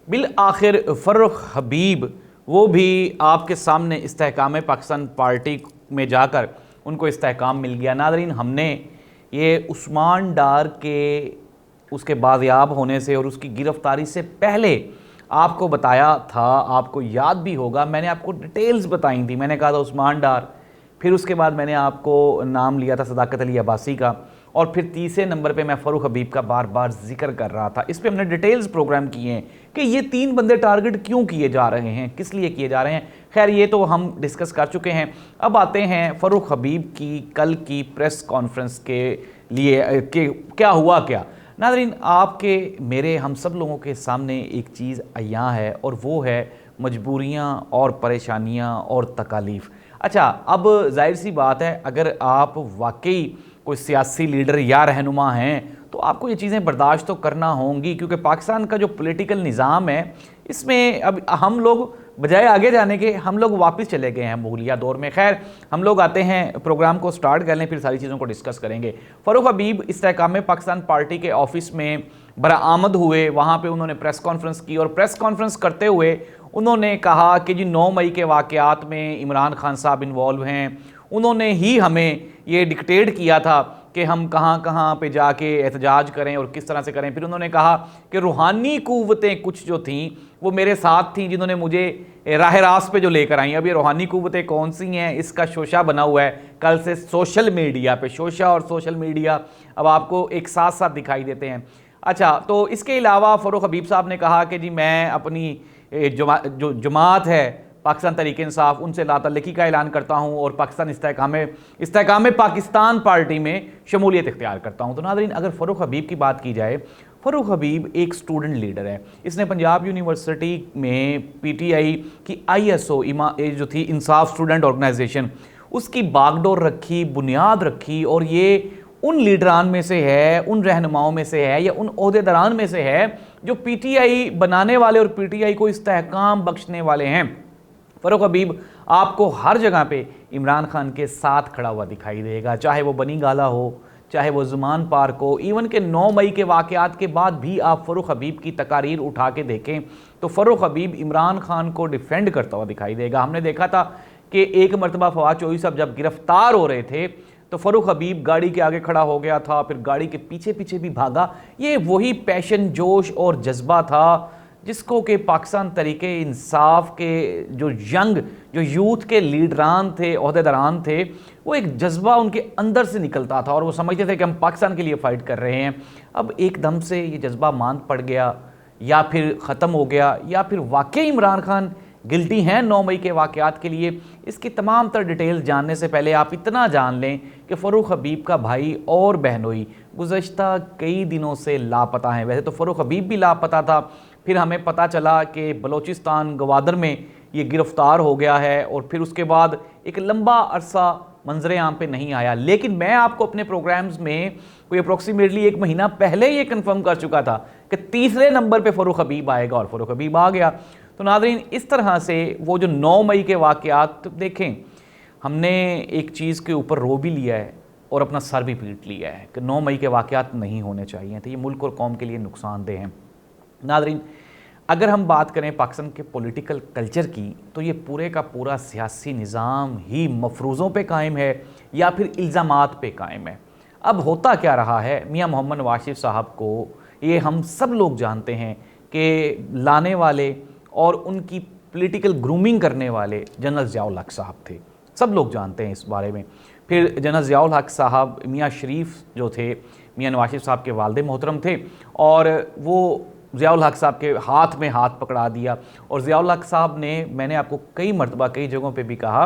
Bill आखिर फ़र्रुख हबीब वो भी आपके सामने इस्तेहकाम पाकिस्तान पार्टी में जाकर उनको इस्तेहकाम मिल गया। नाज़रीन, हमने ये उस्मान डार के उसके बाज़ियाब होने से और उसकी गिरफ़्तारी से पहले आपको बताया था, आपको याद भी होगा, मैंने आपको डिटेल्स बताई थी। मैंने कहा था उस्मान डार, फिर उसके बाद मैंने आपको नाम लिया था सदाकत अली अब्बासी का, और फिर तीसरे नंबर पे मैं फ़र्रुख हबीब का बार बार जिक्र कर रहा था। इस पर हमने डिटेल्स प्रोग्राम किए हैं कि ये तीन बंदे टारगेट क्यों किए जा रहे हैं, किस लिए किए जा रहे हैं। खैर, ये तो हम डिस्कस कर चुके हैं। अब आते हैं फ़र्रुख हबीब की कल की प्रेस कॉन्फ्रेंस के लिए कि क्या हुआ क्या। नाज़रीन, आपके मेरे हम सब लोगों के सामने एक चीज़ अयां है और वो है मजबूरियां और परेशानियां और तकालीफ़। अच्छा, अब जाहिर सी बात है, अगर आप वाकई कोई सियासी लीडर या रहनुमा हैं तो आपको ये चीज़ें बर्दाश्त तो करना होंगी, क्योंकि पाकिस्तान का जो पॉलिटिकल निज़ाम है इसमें अब हम लोग बजाय आगे जाने के हम लोग वापस चले गए हैं मुगलिया दौर में। खैर, हम लोग आते हैं, प्रोग्राम को स्टार्ट कर लें, फिर सारी चीज़ों को डिस्कस करेंगे। फ़र्रुख हबीब इस्तेहकाम पाकिस्तान पार्टी के ऑफिस में बराआमद हुए, वहाँ पे उन्होंने प्रेस कॉन्फ्रेंस की और प्रेस कॉन्फ्रेंस करते हुए उन्होंने कहा कि जी 9 मई के वाक़यात में इमरान खान साहब इन्वॉल्व हैं, उन्होंने ही हमें ये डिक्टेट किया था कि हम कहाँ कहाँ पे जाके एहतजाज करें और किस तरह से करें। फिर उन्होंने कहा कि रूहानी क़ुव्वतें कुछ जो थीं वो मेरे साथ थीं, जिन्होंने मुझे राह रास्त पे जो लेकर आई। अब ये रूहानी क़ुव्वतें कौन सी हैं, इसका शोशा बना हुआ है कल से सोशल मीडिया पे। शोशा और सोशल मीडिया अब आपको एक साथ साथ दिखाई देते हैं। अच्छा, तो इसके अलावा फ़र्रुख हबीब साहब ने कहा कि जी मैं अपनी जो जमात है पाकिस्तान तहरीक इंसाफ, उनसे लातल्लकी का ऐलान करता हूँ और पाकिस्तान इस्तेहकाम पाकिस्तान पार्टी में शमूलियत इख्तियार करता हूँ। तो नाज़रीन, अगर फ़र्रुख हबीब की बात की जाए, फ़र्रुख हबीब एक स्टूडेंट लीडर है। इसने पंजाब यूनिवर्सिटी में PTI की ISO जो थी इंसाफ स्टूडेंट ऑर्गेनाइजेशन, उसकी बागडोर रखी, बुनियाद रखी, और ये उन लीडरान में से है, उन रहनुमाओं में से है या उन ओहदेदारान में से है जो PTI बनाने वाले और PTI को इस्तेहकाम बख्शने वाले हैं। फ़र्रुख हबीब आपको हर जगह पे इमरान खान के साथ खड़ा हुआ दिखाई देगा, चाहे वो बनी गाला हो, चाहे वो ज़ुमान पार्क हो। इवन के 9 मई के वाक़यात के बाद भी आप फ़र्रुख हबीब की तकारीर उठा के देखें तो फ़र्रुख हबीब इमरान खान को डिफेंड करता हुआ दिखाई देगा। हमने देखा था कि एक मरतबा फवाद चौधरी साहब जब गिरफ्तार हो रहे थे तो फ़र्रुख हबीब गाड़ी के आगे खड़ा हो गया था, फिर गाड़ी के पीछे पीछे भी भागा। ये वही पैशन, जोश और जज्बा था जिसको कि पाकिस्तान तहरीके इंसाफ के जो यूथ के लीडरान थे, ओहदेदारान थे, वो एक जज्बा उनके अंदर से निकलता था और वो समझते थे कि हम पाकिस्तान के लिए फ़ाइट कर रहे हैं। अब एकदम से ये जज्बा मांद पड़ गया, या फिर ख़त्म हो गया, या फिर वाकई इमरान खान गिल्टी हैं 9 मई के वाक़यात के लिए। इसकी तमाम तर डिटेल्स जानने से पहले आप इतना जान लें कि फ़र्रुख हबीब का भाई और बहनोई गुज़श्ता कई दिनों से लापता हैं। वैसे तो फ़र्रुख हबीब भी लापता था, फिर हमें पता चला कि बलोचिस्तान गवादर में ये गिरफ़्तार हो गया है और फिर उसके बाद एक लंबा अरसा मंजर आम पे नहीं आया। लेकिन मैं आपको अपने प्रोग्राम्स में कोई अप्रोक्सीमेटली 1 महीना पहले ये कंफर्म कर चुका था कि तीसरे नंबर पे फ़र्रुख हबीब आएगा, और फ़र्रुख हबीब आ गया। तो नाज़रीन, इस तरह से वो जो 9 मई के वाक़यात, तो देखें, हमने एक चीज़ के ऊपर रो भी लिया है और अपना सर भी पीट लिया है कि 9 मई के वाक़यात नहीं होने चाहिए थे, ये मुल्क और कौम के लिए नुकसानदेह हैं। नाज़रीन, अगर हम बात करें पाकिस्तान के पॉलिटिकल कल्चर की, तो ये पूरे का पूरा सियासी निज़ाम ही मफरूज़ों पे कायम है या फिर इल्ज़ामात पे कायम है। अब होता क्या रहा है, मियां मोहम्मद नवाज शरीफ साहब को ये हम सब लोग जानते हैं कि लाने वाले और उनकी पॉलिटिकल ग्रूमिंग करने वाले जनरल ज़ियाउल हक साहब थे, सब लोग जानते हैं इस बारे में। फिर जनरल ज़ियाउल हक साहब मियां शरीफ जो थे, मियां नवाज शरीफ साहब के वालिद मोहतरम थे, और वो ज़ियाउल हक साहब के हाथ में हाथ पकड़ा दिया। और ज़ियाउल हक साहब ने, मैंने आपको कई मरतबा कई जगहों पे भी कहा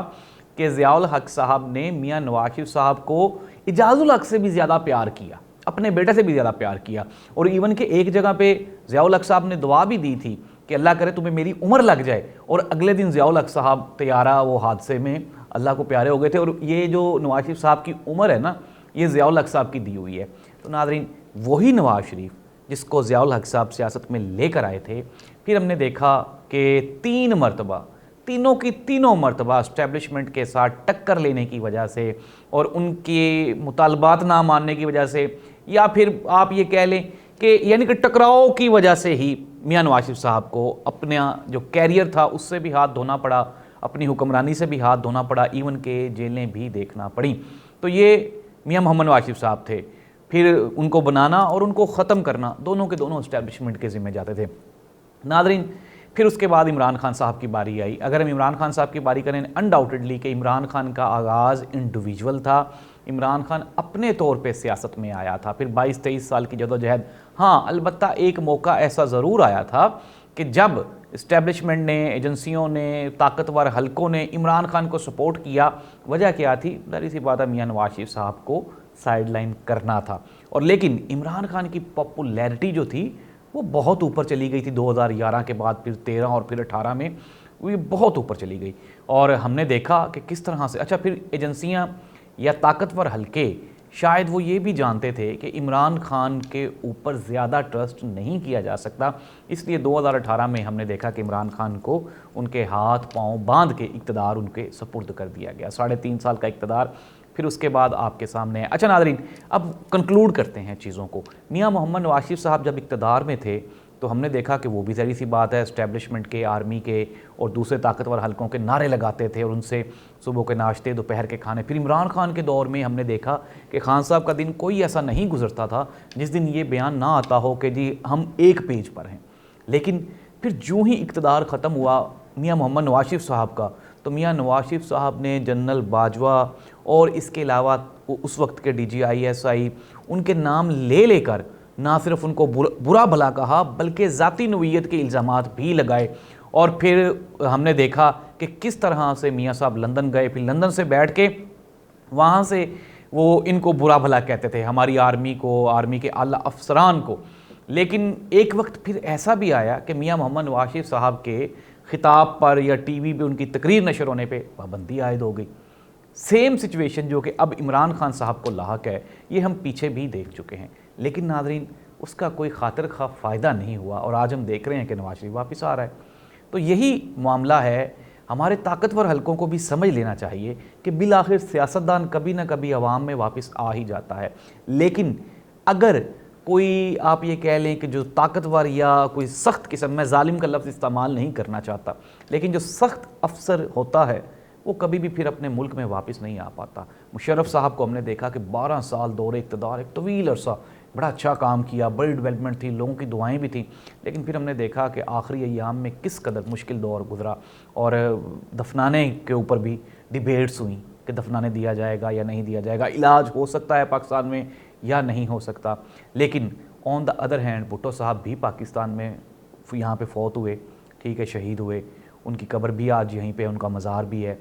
कि ज़ियाउल हक साहब ने मियां नवाज शरीफ साहब को इजाज़ुल हक से भी ज़्यादा प्यार किया, अपने बेटे से भी ज़्यादा प्यार किया। और इवन के एक जगह पे ज़ियाउल हक साहब ने दुआ भी दी थी कि अल्लाह करे तुम्हें मेरी उम्र लग जाए, और अगले दिन ज़ियाउल हक साहब तैयारा वो हादसे में अल्लाह को प्यारे हो गए थे। और ये जो नवाज शरीफ साहब की उम्र है ना, ये ज़ियाउल हक साहब की दी हुई है। तो नाज़रीन, वही नवाज शरीफ जिसको ज़ियाउल हक साहब सियासत में लेकर आए थे, फिर हमने देखा कि तीनों की तीनों मरतबा इस्टेब्लिशमेंट के साथ टक्कर लेने की वजह से और उनके मुतालबात ना मानने की वजह से, या फिर आप ये कह लें कि यानी कि टकराव की वजह से ही मियां नवाज शरीफ साहब को अपना जो कैरियर था उससे भी हाथ धोना पड़ा, अपनी हुक्मरानी से भी हाथ धोना पड़ा, इवन के जेलें भी देखना पड़ी। तो ये मियां मोहम्मद नवाज शरीफ साहब थे। फिर उनको बनाना और उनको ख़त्म करना दोनों के दोनों इस्टेब्लिशमेंट के ज़िम्मे जाते थे। नादरीन, फिर उसके बाद इमरान खान साहब की बारी आई। अगर हम इमरान खान साहब की बारी करें, अनडाउटेडली कि इमरान खान का आगाज़ इंडिविजुअल था। इमरान खान अपने तौर पे सियासत में आया था, फिर 22-23 साल की जदोजहद। हाँ, अलबत्ता एक मौका ऐसा ज़रूर आया था कि जब इस्टेब्लिशमेंट ने, एजेंसियों ने, ताकतवर हलकों ने इमरान खान को सपोर्ट किया। वजह क्या थी? जाहिर सी बात है, मियां नवाज शरीफ साहब को साइडलाइन करना था। और लेकिन इमरान खान की पॉपुलैरिटी जो थी वो बहुत ऊपर चली गई थी 2011 के बाद, फिर 13 और फिर 18 में वो बहुत ऊपर चली गई। और हमने देखा कि किस तरह से, अच्छा, फिर एजेंसियां या ताकतवर हलके शायद वो ये भी जानते थे कि इमरान खान के ऊपर ज़्यादा ट्रस्ट नहीं किया जा सकता, इसलिए 2018 में हमने देखा कि इमरान खान को उनके हाथ पांव बांध के इक़्तिदार उनके सपुर्द कर दिया गया। 3.5 साल का इक़्तिदार फिर उसके बाद आपके सामने है। अच्छा नादरीन, अब कंक्लूड करते हैं चीज़ों को। मियां मोहम्मद नवाज शरीफ साहब जब इक़्तिदार में थे तो हमने देखा कि वो भी ज़ाहिर सी बात है इस्टेब्लिशमेंट के, आर्मी के और दूसरे ताकतवर हलकों के नारे लगाते थे और उनसे सुबह के नाश्ते, दोपहर के खाने। फिर इमरान खान के दौर में हमने देखा कि खान साहब का दिन कोई ऐसा नहीं गुजरता था जिस दिन ये बयान ना आता हो कि जी हम एक पेज पर हैं। लेकिन फिर जो ही इक़्तिदार ख़त्म हुआ मियां मोहम्मद नवाज शरीफ साहब का, तो मियां नवाज शरीफ साहब ने जनरल बाजवा और इसके अलावा उस वक्त के DGI उनके नाम ले लेकर ना सिर्फ उनको बुरा भला कहा बल्कि ज़ाती नौइयत के इल्ज़ामात भी लगाए। और फिर हमने देखा कि किस तरह से मियां साहब लंदन गए, फिर लंदन से बैठ के वहाँ से वो इनको बुरा भला कहते थे, हमारी आर्मी को, आर्मी के आला अफसरान को। लेकिन एक वक्त फिर ऐसा भी आया कि मियां मोहम्मद नवाज शरीफ साहब के खिताब पर या TV पे उनकी तकरीर नशर होने पे पाबंदी आयद हो गई। सेम सिचुएशन जो कि अब इमरान खान साहब को लाहक है, ये हम पीछे भी देख चुके हैं। लेकिन नादरीन, उसका कोई खातिर खा फ़ायदा नहीं हुआ और आज हम देख रहे हैं कि नवाज शरीफ वापस आ रहा है। तो यही मामला है। हमारे ताकतवर हलकों को भी समझ लेना चाहिए कि बिलाखिर सियासतदान कभी ना कभी अवाम में वापस आ ही जाता है। लेकिन अगर कोई, आप ये कह लें कि जो ताकतवर या कोई सख्त किस्म, मैं जालिम का लफ्ज़ इस्तेमाल नहीं करना चाहता, लेकिन जो सख्त अफसर होता है वो कभी भी फिर अपने मुल्क में वापस नहीं आ पाता। मुशर्रफ साहब को हमने देखा कि 12 साल दौरे इक़्तिदार, एक तवील अरसा बड़ा अच्छा काम किया, बड़ी डेवलपमेंट थी, लोगों की दुआएं भी थी। लेकिन फिर हमने देखा कि आखिरी अय्याम में किस कदर मुश्किल दौर गुजरा और दफनाने के ऊपर भी डिबेट्स हुई कि दफनाने दिया जाएगा या नहीं दिया जाएगा, इलाज हो सकता है पाकिस्तान में या नहीं हो सकता। लेकिन on the other hand Bhutto साहब भी पाकिस्तान में यहाँ पे फौत हुए, ठीक है, शहीद हुए। उनकी कब्र भी आज यहीं पे, उनका मज़ार भी है।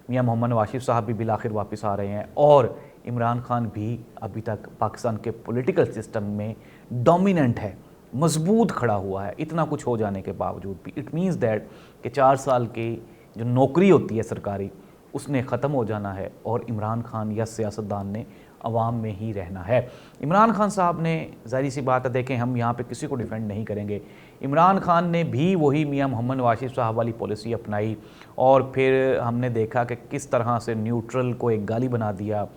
मियां मोहम्मद नवाज शरीफ साहब भी बिलाखिर वापस आ रहे हैं और इमरान खान भी अभी तक पाकिस्तान के पॉलिटिकल सिस्टम में डोमिनेंट है, मजबूत खड़ा हुआ है। इतना कुछ हो जाने के बावजूद भी इट मीन्स दैट कि 4 साल की जो नौकरी होती है सरकारी, उसने ख़त्म हो जाना है और इमरान खान या सियासतदान ने अवाम में ही रहना है। इमरान खान साहब ने, ज़ाहिर सी बात है, देखें हम यहाँ पे किसी को डिफेंड नहीं करेंगे, इमरान खान ने भी वही मियां मोहम्मद नवाज शरीफ साहब वाली पॉलिसी अपनाई और फिर हमने देखा कि किस तरह से न्यूट्रल को एक गाली बना दिया।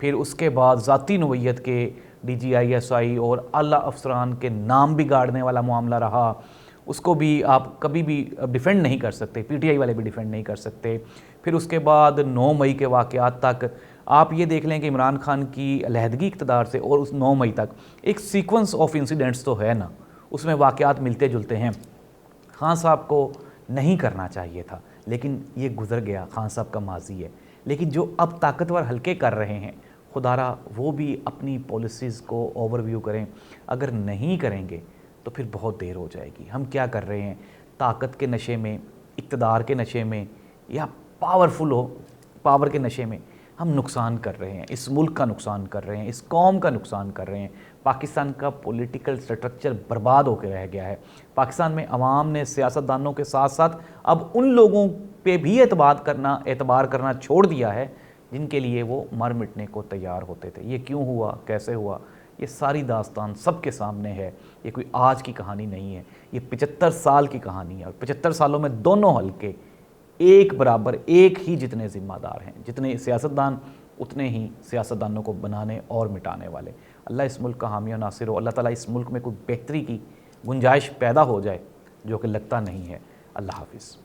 फिर उसके बाद ज़ाती नौइयत के DGI और आला अफसरान के नाम बिगाड़ने वाला मामला रहा, उसको भी आप कभी भी डिफेंड नहीं कर सकते, PTI वाले भी डिफेंड नहीं कर सकते। फिर उसके बाद 9 मई के वाक़यात तक आप ये देख लें कि इमरान खान की अलहदगी इक़्तिदार से और उस 9 मई तक एक सीक्वेंस ऑफ इंसिडेंट्स तो है ना, उसमें वाक़यात मिलते जुलते हैं। खान साहब को नहीं करना चाहिए था, लेकिन ये गुजर गया, खान साहब का माजी है। लेकिन जो अब ताकतवर हल्के कर रहे हैं, खुदारा वो भी अपनी पॉलिसीज़ को ओवरव्यू करें। अगर नहीं करेंगे तो फिर बहुत देर हो जाएगी। हम क्या कर रहे हैं? ताकत के नशे में, इक़्तिदार के नशे में या पावर के नशे में हम नुकसान कर रहे हैं, इस मुल्क का नुकसान कर रहे हैं, इस कौम का नुकसान कर रहे हैं। पाकिस्तान का पॉलिटिकल स्ट्रक्चर बर्बाद होकर रह गया है। पाकिस्तान में अवाम ने सियासतदानों के साथ साथ अब उन लोगों पे भी एतबार करना छोड़ दिया है जिनके लिए वो मर मिटने को तैयार होते थे। ये क्यों हुआ, कैसे हुआ, ये सारी दास्तान सबके सामने है। ये कोई आज की कहानी नहीं है, ये 75 साल की कहानी है और 75 सालों में दोनों हल्के एक बराबर, एक ही जितने ज़िम्मेदार हैं। जितने सियासतदान उतने ही सियासतदानों को बनाने और मिटाने वाले। अल्लाह इस मुल्क का हामी और नासिर हो, अल्लाह ताला इस मुल्क में कोई बेहतरी की गुंजाइश पैदा हो जाए, जो कि लगता नहीं है। अल्लाह हाफ़िज़।